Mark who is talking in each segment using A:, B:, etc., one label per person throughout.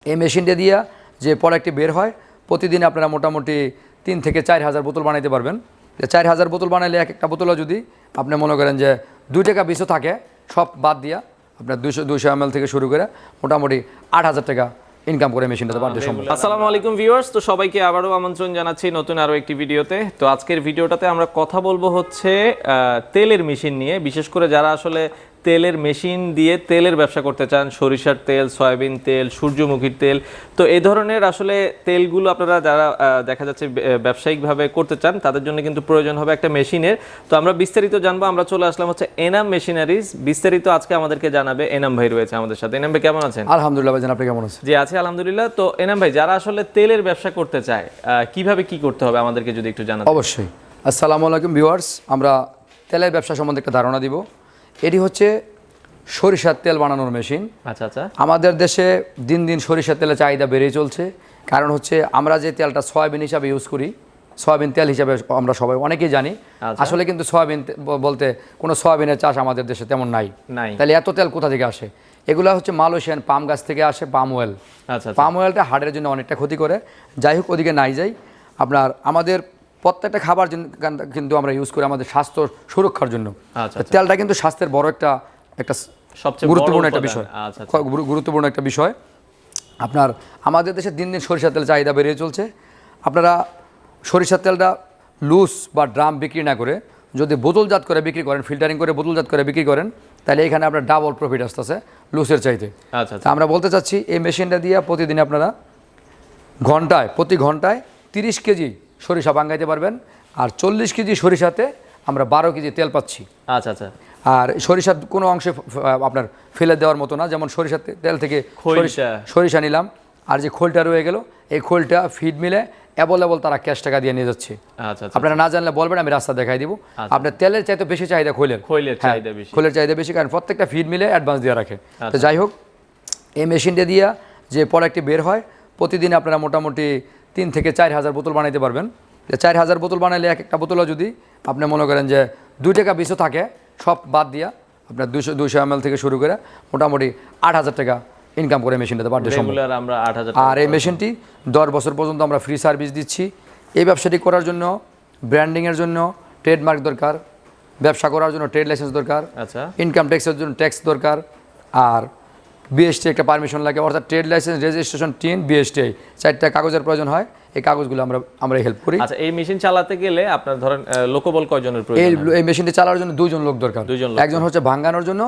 A: এই মেশিনটা দিয়া যে প্রোডাক্টটি বের হয় প্রতিদিন আপনারা মোটামুটি 3 থেকে 4,000 বোতল বানাইতে পারবেন। 4,000 বোতল বানাইলে এক একটা বোতলও যদি আপনি মনে করেন যে 2 টাকা 20 থাকে, সব বাদ দিয়া আপনার 200 ml থেকে শুরু করে মোটামুটি 8,000 টাকা ইনকাম করে মেশিনটাতে পারতে সম্ভব।
B: আসসালামু আলাইকুম ভিউয়ার্স, তো সবাইকে আবারও আমন্ত্রণ জানাচ্ছি নতুন আরো একটি ভিডিওতে। তো আজকের ভিডিওটাতে আমরা কথা বলবো হচ্ছে তেলের মেশিন নিয়ে, বিশেষ করে যারা আসলে তেলের মেশিন দিয়ে তেলের ব্যবসা করতে চান, সরিষার তেল, সয়াবিন তেল, সূর্যমুখীর তেল। তো এই ধরনের আসলে তেলগুলো আপনারা যারা দেখা যাচ্ছে ব্যবসায়িকভাবে করতে চান তাদের জন্য কিন্তু প্রয়োজন হবে একটা মেশিনের। তো আমরা বিস্তারিত জানবো। আমরা চলে আসলাম হচ্ছে এনাম মেশিনারিজ। বিস্তারিত আজকে আমাদেরকে জানাবে এনাম ভাই, রয়েছে আমাদের সাথে। এনাম ভাই কেমন আছেন?
A: আলহামদুলিল্লাহ ভাই, আপনি কেমন আছেন?
B: জি আছি আলহামদুলিল্লাহ। তো এনাম ভাই, যারা আসলে তেলের ব্যবসা করতে চায় কিভাবে কি করতে হবে আমাদেরকে যদি একটু জানান।
A: অবশ্যই। আসসালামু আলাইকুম ভিউয়ার্স, আমরা তেলের ব্যবসা সম্বন্ধে একটা ধারণা দিব। এটি হচ্ছে সরিষার তেল বানানোর মেশিন।
B: আচ্ছা আচ্ছা।
A: আমাদের দেশে দিন দিন সরিষার তেলের চাহিদা বেড়েই চলছে। কারণ হচ্ছে আমরা যে তেলটা সয়াবিন হিসাবে ইউজ করি, সয়াবিন তেল হিসাবে আমরা সবাই অনেকেই জানি। আসলে কিন্তু সয়াবিন বলতে কোনো সয়াবিনের চাষ আমাদের দেশে তেমন নাই। তাহলে এত তেল কোথা থেকে আসে? এগুলো হচ্ছে মালয়েশিয়ান পাম গাছ থেকে আসে, পাম অয়েল। পাম অয়েলটা হার্টের জন্য অনেকটা ক্ষতি করে। যাই হোক, ওদিকে নাই যাই। আপনার আমাদের প্রত্যেকটা খাবার কিন্তু আমরা ইউজ করি আমাদের স্বাস্থ্য সুরক্ষার জন্য। তেলটা কিন্তু স্বাস্থ্যের বড় একটা
B: সবচেয়ে
A: গুরুত্বপূর্ণ একটা বিষয়। গুরুত্বপূর্ণ একটা বিষয়। আপনার আমাদের দেশে দিন দিন সরিষার তেল চাহিদা বেড়ে চলছে। আপনারা সরিষার তেলটা লুজ বা ড্রাম বিক্রি না করে যদি বোতলজাত করে বিক্রি করেন, ফিল্টারিং করে বোতলজাত করে বিক্রি করেন, তাহলে এখানে আপনার ডাবল প্রফিট আসতেছে লুজের চাইতে। তা আমরা বলতে চাচ্ছি এই মেশিনটা দিয়ে প্রতিদিন আপনারা প্রতি ঘন্টায় 30 কেজি সরিষা বাঙ্গাইতে পারবেন। আর 40 কেজি সরিষাতে আমরা 12 কেজি তেল পাচ্ছি।
B: আচ্ছা আচ্ছা।
A: আর সরিষার কোনো অংশে আপনার ফেলে দেওয়ার মতো না। যেমন সরিষার তেল থেকে সরিষা নিলাম, আর যে খোলটা রয়ে গেল, এই খোলটা ফিড মিলে অ্যাভেলেবল তারা ক্যাশ টাকা দিয়ে নিয়ে যাচ্ছে। আপনারা না জানলে বলবেন, আমি রাস্তা দেখাই দিব। আপনার তেলের চাইতে বেশি চাহিদা খোলের চাহিদা বেশি, কারণ প্রত্যেকটা ফিড মিলে অ্যাডভান্স দিয়ে রাখে। তো যাই হোক, এই মেশিনটা দিয়া যে প্রোডাক্টটি বের হয় প্রতিদিন আপনারা মোটামুটি 3 থেকে 4,000 বোতল বানাইতে পারবেন। 4,000 বোতল বানাইলে এক একটা বোতলও যদি আপনি মনে করেন যে 2 টাকা 20 থাকে, সব বাদ দিয়া আপনার 200 ml থেকে শুরু করে মোটামুটি 8,000 টাকা ইনকাম করে মেশিনটাতে পারতে সম্ভব। আর এই মেশিনটি 10 বছর পর্যন্ত আমরা ফ্রি সার্ভিস দিচ্ছি। এই ব্যবসাটি করার জন্য ব্র্যান্ডিংয়ের জন্য ট্রেডমার্ক দরকার, ব্যবসা করার জন্য ট্রেড লাইসেন্স দরকার, ইনকাম ট্যাক্সের জন্য ট্যাক্স দরকার, আর বিএসটি একটা পারমিশন লাগে। অর্থাৎ trade licence, registration, tin, BST 4টা কাগজের প্রয়োজন হয়। এই কাগজগুলো আমরা হেল্প করি।
B: আচ্ছা, এই মেশিন চালাতে গেলে আপনার ধরেন লোকবল কয়জনের প্রয়োজন?
A: এই মেশিনটি চালানোর জন্য 2 জন লোক দরকার। একজন হচ্ছে ভাঙানোর জন্য,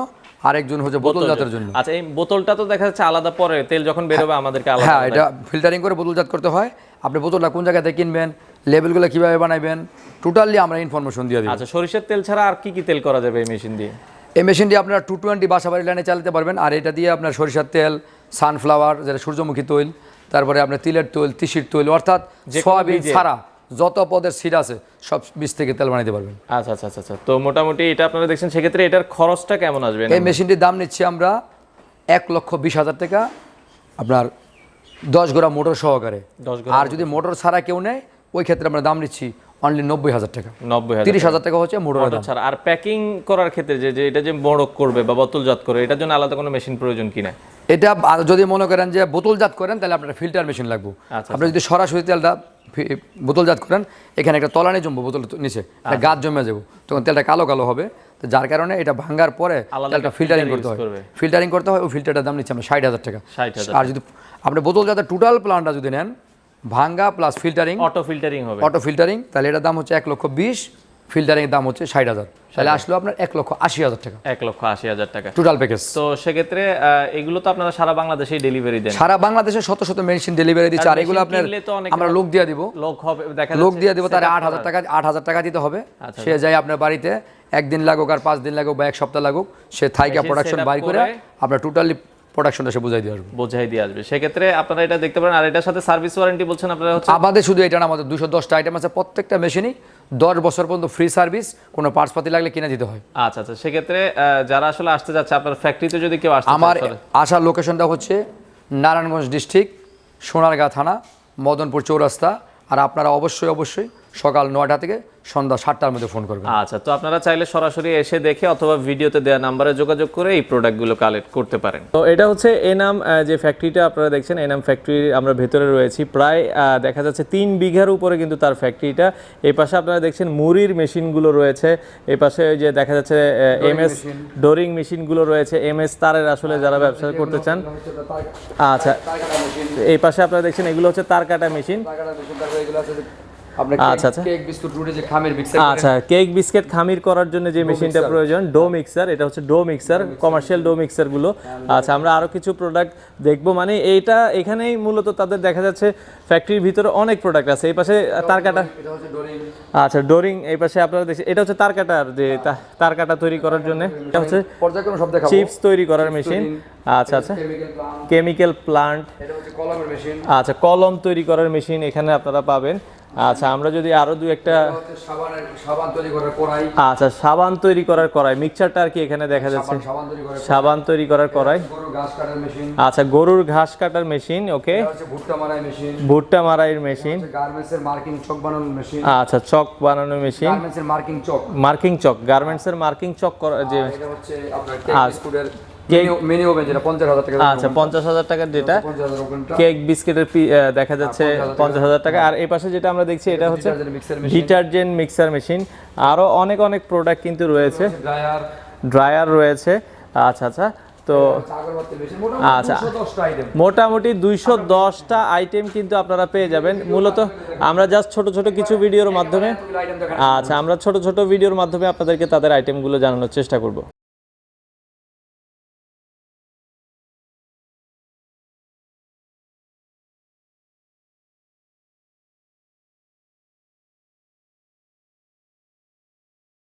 A: আর একজন হচ্ছে বোতলজাতের জন্য।
B: আচ্ছা, এই বোতলটা তো দেখা যাচ্ছে আলাদা, পরে তেল যখন বের হবে আমাদেরকে আলাদা।
A: হ্যাঁ, এটা ফিল্টারিং করে বোতলজাত করতে হয়। আপনি বোতলটা কোন জায়গাতে কিনবেন, লেবেলগুলো কিভাবে বানাবেন, টোটালি আমরা ইনফরমেশন দিয়ে দিই।
B: আচ্ছা, সরিষার তেল ছাড়া আর কি কি তেল করা যাবে এই মেশিন দিয়ে?
A: এই মেশিন দিয়ে আপনারা 220 বাসাবাড়ি লাইনে চালাতে পারবেন। আর এটা দিয়ে আপনার সরিষার তেল, সানফ্লাওয়ার যেটা সূর্যমুখী তৈল, তারপরে আপনার তিলের তৈল, তিসির তৈল, অর্থাৎ সয়াবিন ছাড়া যত পদের সিড আছে সব বীজ থেকে তেল বানাইতে পারবেন।
B: আচ্ছা আচ্ছা আচ্ছা। তো মোটামুটি এটা আপনারা দেখছেন, সেক্ষেত্রে এটার খরচটা কেমন আসবে?
A: এই মেশিনটির দাম নিচ্ছি আমরা 1,20,000 টাকা, আপনার 10 গোড়া মোটর সহকারে। আর যদি মোটর ছাড়া কেউ নেয়, ওই ক্ষেত্রে আমরা দাম নিচ্ছি অনলি 90,000 টাকা। 30,000 টাকা হচ্ছে মোটর ছাড়া।
B: আর প্যাকিং করার ক্ষেত্রে যে এটা যে বড় করবে বা বোতলজাত করবে, এটার জন্য আলাদা কোনো মেশিন প্রয়োজন কিনা?
A: এটা যদি মনে করেন যে বোতলজাত করেন, তাহলে আপনার ফিল্টার মেশিন লাগবে। আপনি যদি সরাসরি তেলটা বোতলজাত করেন, এখানে একটা তলানি জমবো বোতল নিচে, একটা গাছ জমে যাবো, তখন তেলটা কালো কালো হবে। তো যার কারণে এটা ভাঙার পরে তেলটা ফিল্টারিং করতে হয়। ওই ফিল্টারটার দাম নিচ্ছে আমরা 60,000 টাকা। আর যদি আপনি বোতলজাতের টোটাল প্ল্যানটা যদি নেন, ভাঙ্গা প্লাস ফিল্টারিং, অটো ফিল্টারিং, তাহলে এটার দাম হচ্ছে 1,20,000, ফিল্টারিং দাম হচ্ছে 60,000। তাহলে আসলো আপনার 1,80,000 টাকা।
B: 1,80,000 টাকা
A: টোটাল প্যাকেজ।
B: তো সেক্ষেত্রে এগুলো তো আপনারা সারা বাংলাদেশেই ডেলিভারি দেন?
A: সারা বাংলাদেশে শত শত মেশিন ডেলিভারি দিচ্ছে। আর এগুলো আপনার আমরা লোক দিয়ে দিব, তার 8,000 টাকা দিতে হবে। সে যায় আপনার বাড়িতে, 1 দিন লাগুক আর 5 দিন লাগুক বা 1 সপ্তাহ লাগুক, সে থাইকা প্রোডাকশন বাইর করে আপনার টোটালি প্রোডাকশনটা সে বুঝাই দিয়ে আসবে।
B: সেক্ষেত্রে আপনারা এটা দেখতে পারেন। আর এটার সাথে সার্ভিস ওয়ারেন্টি বলছেন আপনারা?
A: আমাদের শুধু এটা না, আমাদের 210টা আইটেম আছে। প্রত্যেকটা মেশিনই 10 বছর পর্যন্ত ফ্রি সার্ভিস, কোনো পার্টসপাতি লাগলে কিনে দিতে হয়।
B: আচ্ছা আচ্ছা। সেক্ষেত্রে যারা আসলে আসতে যাচ্ছে আপনার ফ্যাক্টরিতে, যদি কেউ আসতে,
A: আমার আসার লোকেশনটা হচ্ছে নারায়ণগঞ্জ ডিস্ট্রিক্ট, সোনারগাঁ থানা, মদনপুর চৌরাস্তা। আর আপনারা অবশ্যই সকাল 9টা থেকে সন্ধ্যা 7টার মধ্যে ফোন করবেন।
B: আচ্ছা, তো আপনারা চাইলে সরাসরি এসে দেখে অথবা ভিডিওতে দেওয়া নাম্বারে যোগাযোগ করে এই প্রোডাক্টগুলো কালেক্ট করতে পারেন। তো এটা হচ্ছে এনাম যে ফ্যাক্টরিটা আপনারা দেখছেন, এনাম ফ্যাক্টরি আমরা ভেতরে রয়েছি। প্রায় দেখা যাচ্ছে 3 বিঘার উপরে কিন্তু তার ফ্যাক্টরিটা। এই পাশে আপনারা দেখছেন মুড়ির মেশিনগুলো রয়েছে, এই পাশে ওই যে দেখা যাচ্ছে এমএস ডোরিং মেশিনগুলো রয়েছে, এমএস তারের আসলে যারা ব্যবসা করতে চান। আচ্ছা, এই পাশে আপনারা দেখছেন এগুলো হচ্ছে তার কাটা মেশিন। আচ্ছা আচ্ছা,
A: কেক বিস্কুট রুটি যে খামির মিক্সার,
B: আচ্ছা কেক বিস্কিট খামির করার জন্য যে মেশিনটা প্রয়োজন, ডো মিক্সার, এটা হচ্ছে do mixer, commercial do mixer গুলো। আচ্ছা, আমরা আরো কিছু প্রোডাক্ট দেখবো, মানে এইটা এখানেই মূলত তাদের দেখা যাচ্ছে ফ্যাক্টরির ভিতরে অনেক প্রোডাক্ট আছে। এই পাশে তার কাটা, আচ্ছা ডোরিং, এই পাশে আপনারা দেখছেন এটা হচ্ছে তার কাটার যে তার কাটা তৈরি করার জন্য, এটা হচ্ছে
A: পর্যায়ক্রমে সব দেখাবো।
B: চিপস তৈরি করার মেশিন। আচ্ছা আচ্ছা, কেমিক্যাল প্লান্ট,
A: এটা হচ্ছে কলমের মেশিন।
B: আচ্ছা কলম তৈরি করার মেশিন এখানে আপনারা পাবেন। আচ্ছা, আমরা যদি আরো দুই একটা,
A: সাবান তৈরি করার কড়াই।
B: আচ্ছা সাবান তৈরি করার কড়াই, মিক্সচারটা আর কি এখানে দেখা যাচ্ছে, সাবান তৈরি করার কড়াই। আচ্ছা, গরুর ঘাস কাটার মেশিন। ওকে,
A: ভুট্টা মারাই মেশিন,
B: ভুট্টা মারাইয়ের মেশিন।
A: গার্মেন্টসের মার্কিং চক বানানোর মেশিন।
B: আচ্ছা, চক বানানোর মেশিন,
A: গার্মেন্টসের মার্কিং চক,
B: মার্কিং চক, গার্মেন্টসের মার্কিং চক করা যে।
A: এটা হচ্ছে আপনার কেক বিস্কুটের মিনি ওভেন, যেটা 50,000 টাকা।
B: আচ্ছা, 50,000 টাকার যেটা কেক বিস্কিটের দেখা যাচ্ছে 50,000 টাকা। আর এই পাশে যেটা আমরা দেখছি এটা হচ্ছে ডিটারজেন্ট মিক্সার মেশিন। আরো অনেক অনেক প্রোডাক্ট কিন্তু রয়েছে, ড্রায়ার রয়েছে। আচ্ছা আচ্ছা, তো আচ্ছা মোটামুটি 210টা আইটেম কিন্তু আপনারা পেয়ে যাবেন। মূলত আমরা জাস্ট ছোট ছোট কিছু ভিডিওর মাধ্যমে, আচ্ছা আমরা ছোট ছোট ভিডিওর মাধ্যমে আপনাদেরকে তাদের আইটেমগুলো জানানোর চেষ্টা করব।